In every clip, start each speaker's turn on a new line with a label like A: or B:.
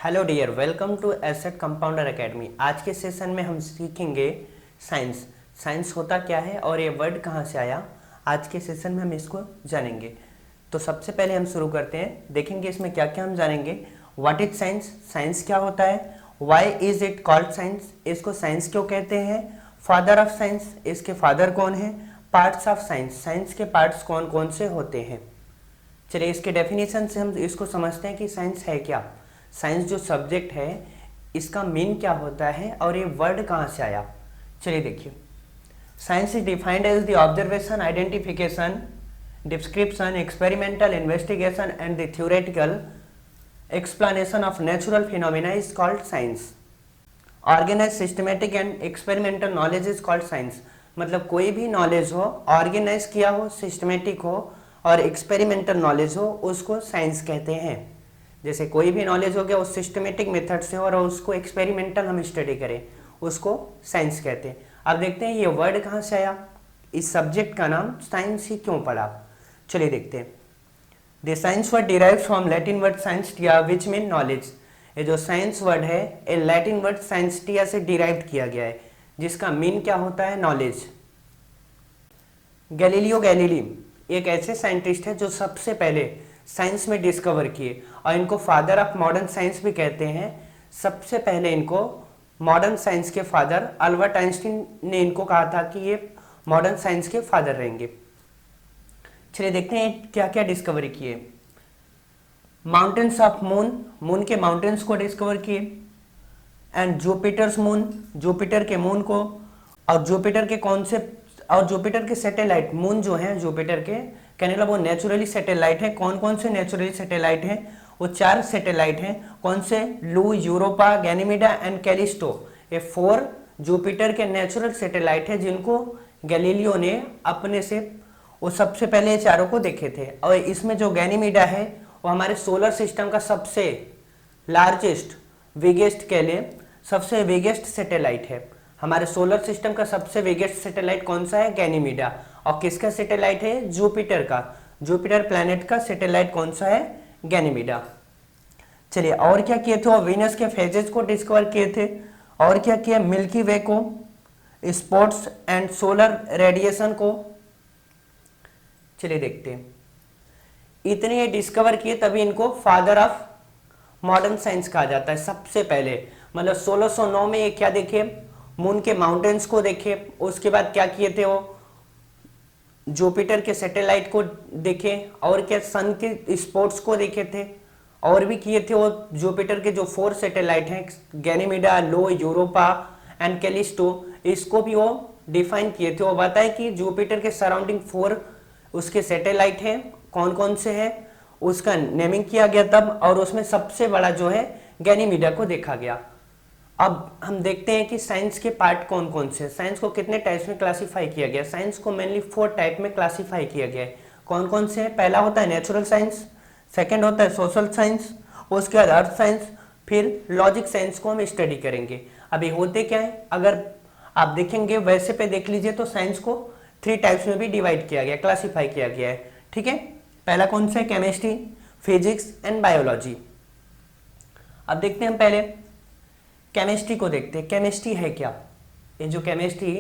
A: Hello dear, welcome to asset compounder academy. आज के session में हम सीखेंगे साइंस। साइंस होता क्या है और ये वर्ड कहाँ से आया, आज के सेशन में हम इसको जानेंगे। तो सबसे पहले हम शुरू करते हैं, देखेंगे इसमें क्या क्या हम जानेंगे। व्हाट इज साइंस, साइंस क्या होता है। Why is it called science, इसको साइंस क्यों कहते हैं। फादर ऑफ साइंस, इसके फादर कौन है। पार्ट्स ऑफ साइंस, साइंस के पार्ट्स कौन कौन से होते हैं। चलिए इसके डेफिनेशन से हम इसको समझते हैं कि साइंस है क्या। साइंस जो सब्जेक्ट है इसका मीन क्या होता है और ये वर्ड कहाँ से आया। चलिए देखिए, science is defined as the observation, identification, description, experimental investigation and the theoretical explanation of natural phenomena is called science. Organized, systematic and experimental knowledge is called science. मतलब कोई भी नॉलेज हो, ऑर्गेनाइज किया हो, सिस्टमेटिक हो और experimental knowledge हो, उसको साइंस कहते हैं। जैसे कोई भी नॉलेज हो गया उस सिस्टमेटिक मेथड से और उसको एक्सपेरिमेंटल हम स्टडी करें, उसको साइंस कहते हैं। अब देखते हैं ये वर्ड कहाँ से आया, इस सब्जेक्ट का नाम साइंस ही क्यों पड़ा। चलिए देखते हैं। The science word derived from Latin word scientia which mean knowledge। ये जो साइंस वर्ड है ये लैटिन वर्ड साइंसटिया से डिराइव किया गया है, जिसका मीन क्या होता है, नॉलेज। गैलीलियो गैलीली एक ऐसे साइंटिस्ट है जो सबसे पहले साइंस में डिस्कवर किए और इनको फादर ऑफ मॉडर्न साइंस भी कहते हैं। सबसे पहले इनको मॉडर्न साइंस के फादर अल्बर्ट आइंस्टीन ने इनको कहा था कि ये मॉडर्न साइंस के फादर रहेंगे। चलिए देखते हैं क्या क्या डिस्कवरी किए। माउंटेन्स ऑफ मून, मून के माउंटेन्स को डिस्कवर किए। एंड जुपिटर्स मून, जुपिटर के मून को, और जुपिटर के कौन से, और जुपिटर के सैटेलाइट। मून जो है जुपिटर के कहने लगा वो नेचुरली सैटेलाइट है। कौन कौन से नेचुरली सैटेलाइट हैं, वो 4 सैटेलाइट हैं। कौन से, लू, यूरोपा, गैनीमेडा एंड कैलिस्टो। ये 4 जुपिटर के नेचुरल सैटेलाइट है जिनको गैलीलियो ने अपने से वो सबसे पहले ये चारों को देखे थे। और इसमें जो गैनीमेडा है वो हमारे सोलर सिस्टम का सबसे लार्जेस्ट, बिगेस्ट कह लें, सबसे बिगेस्ट सैटेलाइट है। हमारे सोलर सिस्टम का सबसे बिगेस्ट सैटेलाइट कौन सा है, गैनीमेडा। और किसका सैटेलाइट है, जुपिटर का। जुपिटर प्लैनेट का सैटेलाइट कौन सा है, गैनीमेडा। चलिए और क्या किए थे, वीनस के फेजेस को डिस्कवर किए थे। और क्या किया, मिल्की वे को, स्पॉट्स एंड सोलर रेडिएशन को। चलिए देखते हैं, इतने ये डिस्कवर किए तभी इनको फादर ऑफ मॉडर्न साइंस कहा जाता है। सबसे पहले मतलब 1609 में ये क्या देखे, मून के माउंटेन्स को देखे। उसके बाद क्या किए थे, वो जुपिटर के सैटेलाइट को देखे। और क्या, सन के स्पॉट्स को देखे थे। और भी किए थे वो जुपिटर के जो 4 सैटेलाइट हैं, गैनीमेडा, लो, यूरोपा एंड कैलिस्टो, इसको भी वो डिफाइन किए थे। वो बताए कि जुपिटर के सराउंडिंग 4 उसके सैटेलाइट हैं, कौन कौन से हैं, उसका नेमिंग किया गया तब। और उसमें सबसे बड़ा जो है गैनीमेडा को देखा गया। अब हम देखते हैं कि साइंस के पार्ट कौन कौन से। साइंस को कितने टाइप्स में क्लासिफाई किया गया, साइंस को मेनली 4 टाइप में क्लासिफाई किया गया है। कौन कौन से हैं, पहला होता है नेचुरल साइंस, सेकेंड होता है सोशल साइंस, उसके बाद अर्थ साइंस, फिर लॉजिक साइंस को हम स्टडी करेंगे। अभी होते क्या है, अगर आप देखेंगे वैसे पे देख लीजिए तो साइंस को 3 टाइप्स में भी डिवाइड किया गया, क्लासिफाई किया गया है। ठीक है, पहला कौन सा है, केमिस्ट्री, फिजिक्स एंड बायोलॉजी। अब देखते हैं हम पहले केमिस्ट्री को देखते हैं। केमिस्ट्री है क्या, ये जो केमिस्ट्री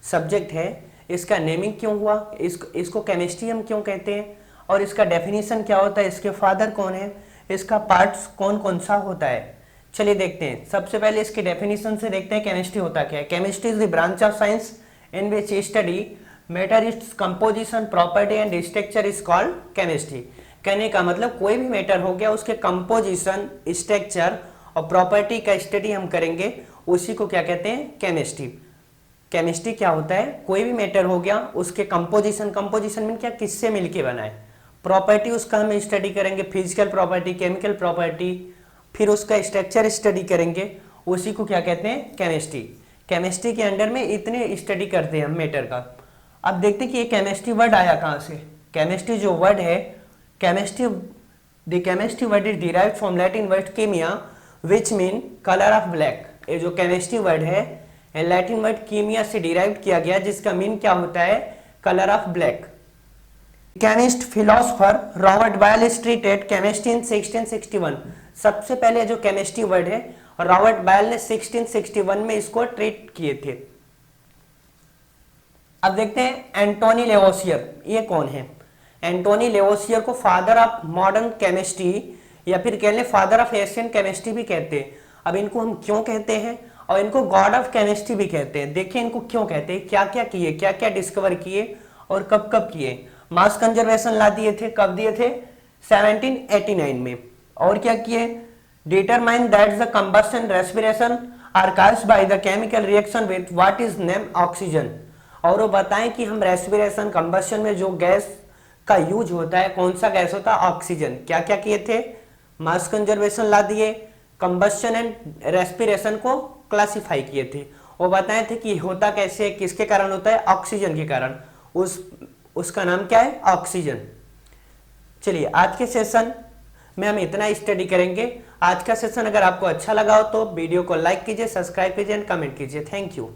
A: सब्जेक्ट है इसका नेमिंग क्यों हुआ, इसको केमिस्ट्री हम क्यों कहते हैं, और इसका डेफिनेशन क्या होता है, इसके फादर कौन है, इसका पार्ट्स कौन कौन सा होता है। चलिए देखते हैं, सबसे पहले इसके डेफिनेशन से देखते हैं केमिस्ट्री होता क्या है। Chemistry is the branch of science in which study matter, its composition, property and structure is called chemistry. कहने का मतलब कोई भी मैटर हो गया उसके कंपोजिशन, स्ट्रक्चर और प्रॉपर्टी का स्टडी हम करेंगे, उसी को क्या कहते हैं, केमिस्ट्री। केमिस्ट्री क्या होता है, कोई भी मैटर हो गया उसके कंपोजिशन, कंपोजिशन में क्या, किससे मिलके बना है, प्रॉपर्टी उसका हम स्टडी करेंगे, फिजिकल प्रॉपर्टी, केमिकल प्रॉपर्टी, फिर उसका स्ट्रक्चर स्टडी करेंगे, उसी को क्या कहते हैं, केमिस्ट्री। केमिस्ट्री के अंडर में इतने स्टडी करते हैं हम मैटर का। अब देखते हैं कि ये केमिस्ट्री वर्ड आया कहाँ से। केमिस्ट्री जो वर्ड है, chemistry, the chemistry word is derived from Latin word कीमिया which mean colour of black. ये जो केमिस्ट्री वर्ड है लैटिन वर्ड कीमिया से डिराइव किया गया, जिसका मीन क्या होता है, colour of black. Chemist philosopher Robert Boyle treated chemistry in 1661। सबसे पहले जो केमिस्ट्री वर्ड है रॉबर्ट बायल ने 1661 में इसको ट्रीट किए थे। अब देखते हैं एंटोनी लेवोसियर, ये कौन है? एंटोनी लेवोसियर को फादर ऑफ मॉडर्न केमिस्ट्री या फिर कह लें फादर ऑफ एशियन केमिस्ट्री भी कहते हैं। अब इनको हम क्यों कहते हैं और इनको गॉड ऑफ केमिस्ट्री भी कहते हैं। देखिए इनको क्यों कहते हैं, क्या क्या किए, क्या क्या डिस्कवर किए और कब कब किए। मास कंजर्वेशन ला दिए थे, कब दिए थे? 1789 में। और क्या किए? Determine that the combustion respiration are caused by the chemical reaction with what is name oxygen. और वो बताएं कि हम रेस्पिरेशन कंबशन में जो गैस का यूज होता है कौन सा गैस होता है? ऑक्सीजन। क्या क्या किए थे? मास कंजर्वेशन ला दिए, कंबशन एंड रेस्पिरेशन को क्लासिफाई किए थे। वो बताए थे कि होता कैसे, किसके कारण होता है? ऑक्सीजन के कारण। उसका नाम क्या है? ऑक्सीजन। चलिए आज के सेशन में हम इतना स्टडी करेंगे। आज का सेशन अगर आपको अच्छा लगा हो तो वीडियो को लाइक कीजिए, सब्सक्राइब कीजिए एंड कमेंट कीजिए। Thank you.